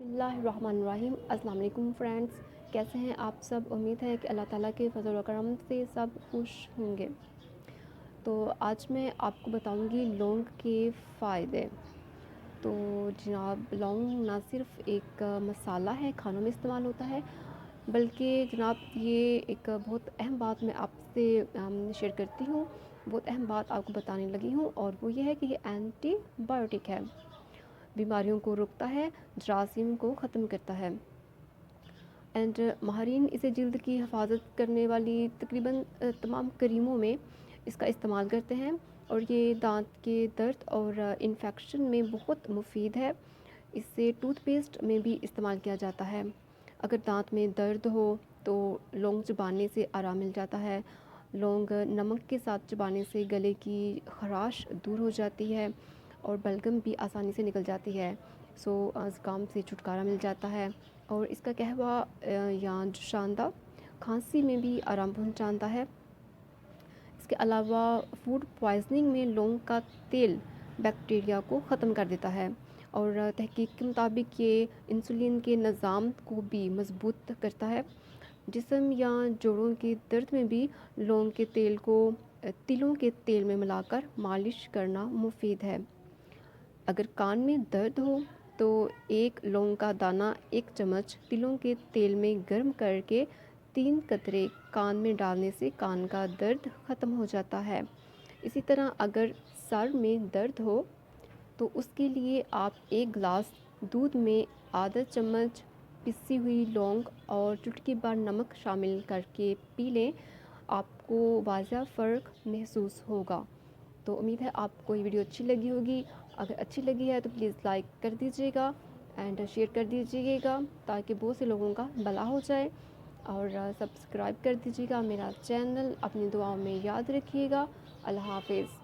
बिस्मिल्लाहिर्रहमानिर्रहीम। अस्सलाम वालेकुम फ्रेंड्स, कैसे हैं आप सब। उम्मीद है कि अल्लाह ताला के फज़ल व करम से सब खुश होंगे। तो आज मैं आपको बताऊंगी लौंग के फ़ायदे। तो जनाब, लौंग ना सिर्फ़ एक मसाला है, खानों में इस्तेमाल होता है, बल्कि जनाब ये एक बहुत अहम बात मैं आपसे शेयर करती हूँ। बहुत अहम बात आपको बताने लगी हूँ, और वो ये है कि ये एंटीबायोटिक है, बीमारियों को रोकता है, जरासीम को ख़त्म करता है। एंड माहरीन इसे जल्द की हिफाजत करने वाली तकरीबन तमाम क्रीमों में इसका इस्तेमाल करते हैं, और ये दांत के दर्द और इन्फेक्शन में बहुत मुफीद है। इसे टूथपेस्ट में भी इस्तेमाल किया जाता है। अगर दांत में दर्द हो तो लौंग चबाने से आराम मिल जाता है। लौंग नमक के साथ चबाने से गले की खराश दूर हो जाती है, और बलगम भी आसानी से निकल जाती है। ज़ुकाम से छुटकारा मिल जाता है। और इसका कहवा या जुशांदा खांसी में भी आराम पहुंचाता है। इसके अलावा फूड पॉइजनिंग में लौंग का तेल बैक्टीरिया को ख़त्म कर देता है, और तहकीक के मुताबिक ये इंसुलिन के निज़ाम को भी मजबूत करता है। जिस्म या जोड़ों के दर्द में भी लौंग के तेल को तिलों के तेल में मिलाकर मालिश करना मुफीद है। अगर कान में दर्द हो तो एक लौंग का दाना 1 चम्मच तिलों के तेल में गर्म करके 3 कतरे कान में डालने से कान का दर्द ख़त्म हो जाता है। इसी तरह अगर सर में दर्द हो तो उसके लिए आप 1 गिलास दूध में आधा चम्मच पिसी हुई लौंग और चुटकी भर नमक शामिल करके पी लें। आपको वाज़ह फ़र्क महसूस होगा। तो उम्मीद है आपको ये वीडियो अच्छी लगी होगी। अगर अच्छी लगी है तो प्लीज़ लाइक कर दीजिएगा एंड शेयर कर दीजिएगा, ताकि बहुत से लोगों का भला हो जाए। और सब्सक्राइब कर दीजिएगा मेरा चैनल। अपनी दुआओं में याद रखिएगा। अल्लाह हाफ़िज़।